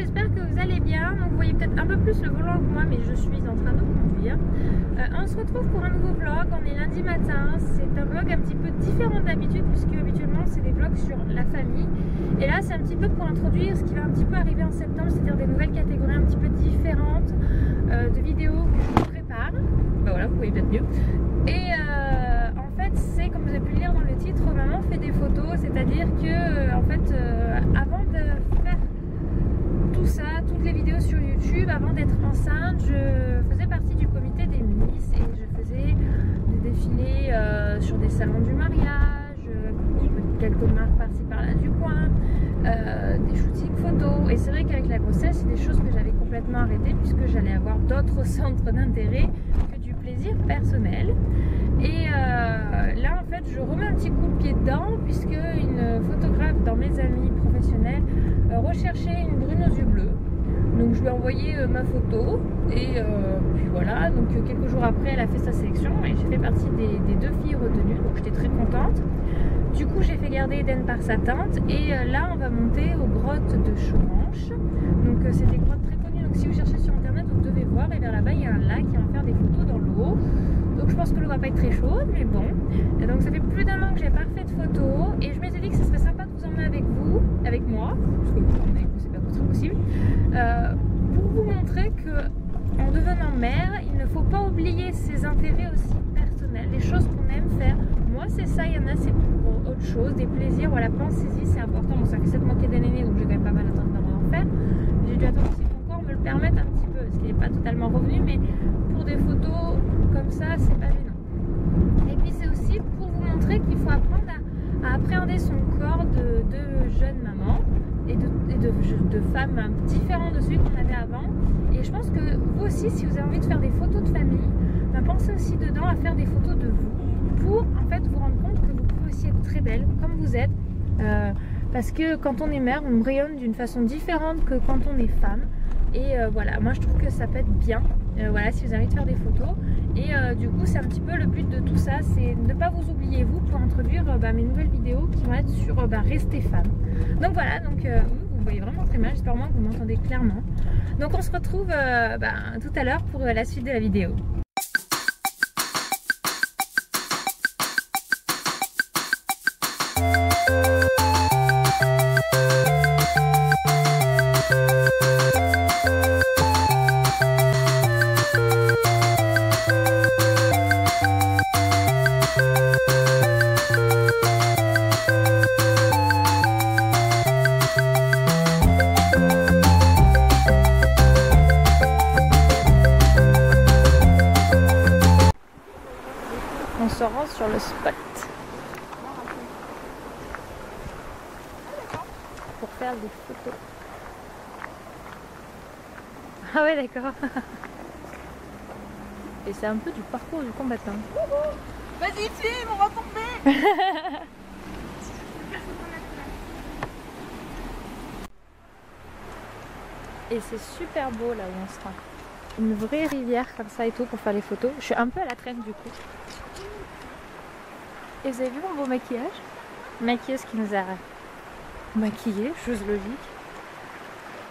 j'espère que vous allez bien. Donc vous voyez peut-être un peu plus le volant que moi, mais je suis en train de conduire. On se retrouve pour un nouveau vlog, on est lundi matin. C'est un vlog un petit peu différent d'habitude, puisque habituellement c'est des vlogs sur la famille. Et là c'est un petit peu pour introduire ce qui va un petit peu arriver en septembre, c'est-à-dire des nouvelles catégories un petit peu différentes de vidéos que je vous prépare. Bah voilà, vous voyez peut-être mieux. Et en fait c'est, comme vous avez pu le lire dans le titre, maman fait des photos, c'est-à-dire que en fait avant de faire tout ça, toutes les vidéos sur YouTube, avant d'être enceinte, je faisais partie du comité des Miss et je faisais des défilés sur des salons du mariage, quelques marques par-ci par-là du coin, des shootings photos. Et c'est vrai qu'avec la grossesse, c'est des choses que j'avais complètement arrêtées puisque j'allais avoir d'autres centres d'intérêt que du plaisir personnel. Et là en fait je remets un petit coup de pied dedans puisque une photographe dans mes amis professionnels recherchait une brune aux yeux bleus. Donc je lui ai envoyé ma photo et puis voilà, donc quelques jours après elle a fait sa sélection et j'ai fait partie des 2 filles retenues, donc j'étais très contente. Du coup j'ai fait garder Eden par sa tante et là on va monter aux grottes de Choranche. Donc c'est des grottes très connues, donc si vous cherchez sur internet vous devez voir, et vers là-bas il y a un lac qui va faire des photos dans l'eau. Donc je pense que l'eau va pas être très chaude, mais bon. Et donc ça fait plus d'1 an que j'ai pas fait de photos et je m'étais dit que ce serait sympa de vous emmener avec vous, avec moi, parce que vous emmener avec vous c'est pas trop possible, pour vous montrer que en devenant mère, il ne faut pas oublier ses intérêts aussi personnels, les choses qu'on aime faire. Moi c'est ça, il y en a c'est pour autre chose, des plaisirs, voilà, pensez-y, c'est important. Bon ça fait 7 mois qu'il y a des nénés, donc j'ai quand même pas mal attendre d'en faire. J'ai dû attendre aussi que mon corps me le permette un petit peu, parce qu'il n'est pas totalement revenu, mais pour des photos comme ça, c'est pas gênant. Et puis c'est aussi pour vous montrer qu'il faut apprendre à appréhender son corps de jeune maman et de femme différent de celui qu'on avait avant. Et je pense que vous aussi, si vous avez envie de faire des photos de famille, pensez aussi dedans à faire des photos de vous pour en fait vous rendre compte que vous pouvez aussi être très belle comme vous êtes. Parce que quand on est mère, on rayonne d'une façon différente que quand on est femme. Et voilà, moi je trouve que ça peut être bien, voilà, si vous avez envie de faire des photos. Et du coup c'est un petit peu le but de tout ça, c'est de ne pas vous oublier vous pour introduire mes nouvelles vidéos qui vont être sur rester femme. Donc voilà, donc vous voyez vraiment très mal, j'espère au moins que vous m'entendez clairement. Donc on se retrouve tout à l'heure pour la suite de la vidéo. On se rend sur le spot pour faire des photos. Ah ouais d'accord. Et c'est un peu du parcours du combattant. Vas-y filme, on va tomber. Et c'est super beau là où on sera. Une vraie rivière comme ça et tout pour faire les photos. Je suis un peu à la traîne du coup. Et vous avez vu mon beau maquillage? Maquilleuse qui nous a maquillé, chose logique.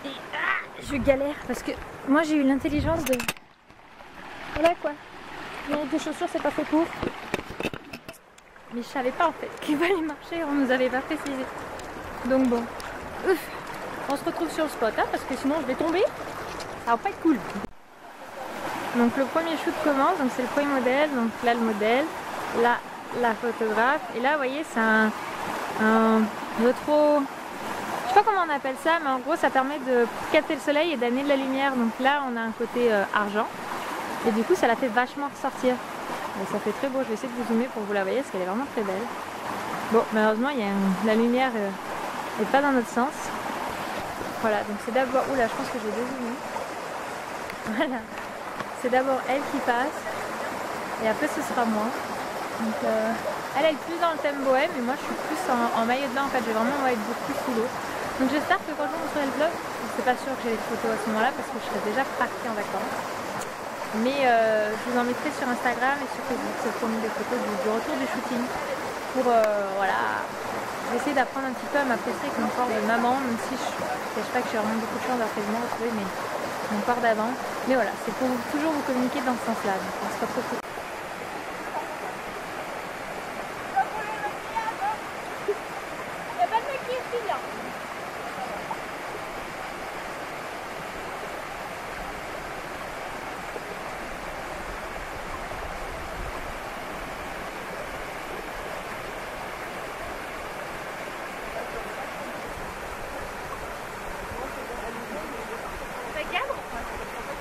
Et je galère parce que moi j'ai eu l'intelligence de... Voilà quoi. Les chaussures c'est pas fait pour. Mais je savais pas en fait qu'il fallait marcher, on nous avait pas précisé. Donc bon. Ouf. On se retrouve sur le spot hein, parce que sinon je vais tomber. Ça va pas être cool. Donc le premier shoot commence, donc c'est le premier modèle, donc là le modèle, là la photographe, et là vous voyez c'est un rétro, je sais pas comment on appelle ça, mais en gros ça permet de capter le soleil et d'amener de la lumière. Donc là on a un côté argent et du coup ça la fait vachement ressortir et ça fait très beau. Je vais essayer de vous zoomer pour que vous la voyez parce qu'elle est vraiment très belle. Bon malheureusement il y a la lumière n'est pas dans notre sens. Voilà, donc c'est d'abord, oula je pense que j'ai dézoomé. Voilà, c'est d'abord elle qui passe et après ce sera moi. Donc elle est plus dans le thème bohème et moi je suis plus en maillot de bain en fait, j'ai vraiment envie de beaucoup plus sous l'eau. Donc j'espère que quand je vous montrerai le vlog, c'est pas sûr que j'ai les photos à ce moment là parce que je serai déjà partie en vacances. Mais je vous en mettrai sur Instagram et sur Facebook, c'est promis des photos du retour du shooting pour voilà, j'essaie d'apprendre un petit peu à m'apprécier avec mon corps de maman, même si je ne cache pas que j'ai vraiment beaucoup de chance après de retrouver mon corps d'avant. Mais voilà, c'est pour toujours vous communiquer dans ce sens-là. Donc on se retrouve.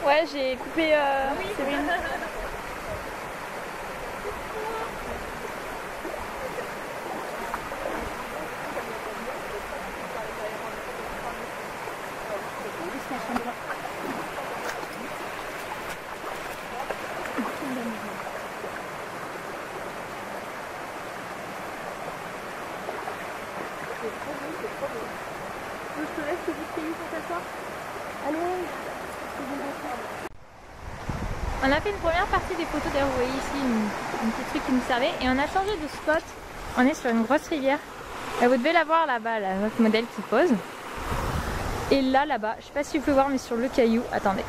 Ouais, j'ai coupé Séverine. Je te laisse te distraire pour t'asseoir. Allez. On a fait une première partie des photos, d'ailleurs vous voyez ici une petite truc qui nous servait, et on a changé de spot. On est sur une grosse rivière. Et vous devez la voir là-bas, là, notre modèle qui pose. Et là-bas, je sais pas si vous pouvez voir, mais sur le caillou, attendez.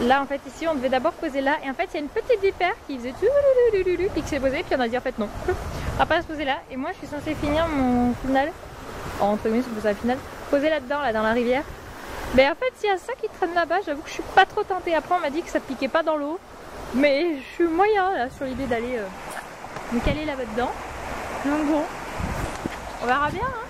Là en fait ici on devait d'abord poser là, et en fait il y a une petite vipère qui faisait et qui s'est posée, puis on a dit en fait non, on va pas se poser là. Et moi je suis censée finir mon final, entre guillemets c'est pour ça le final, poser là-dedans, là dans la rivière. Mais en fait s'il y a ça qui traîne là-bas, j'avoue que je suis pas trop tentée. Après on m'a dit que ça piquait pas dans l'eau, mais je suis moyen là sur l'idée d'aller me caler là-bas dedans. Donc bon, on verra bien hein.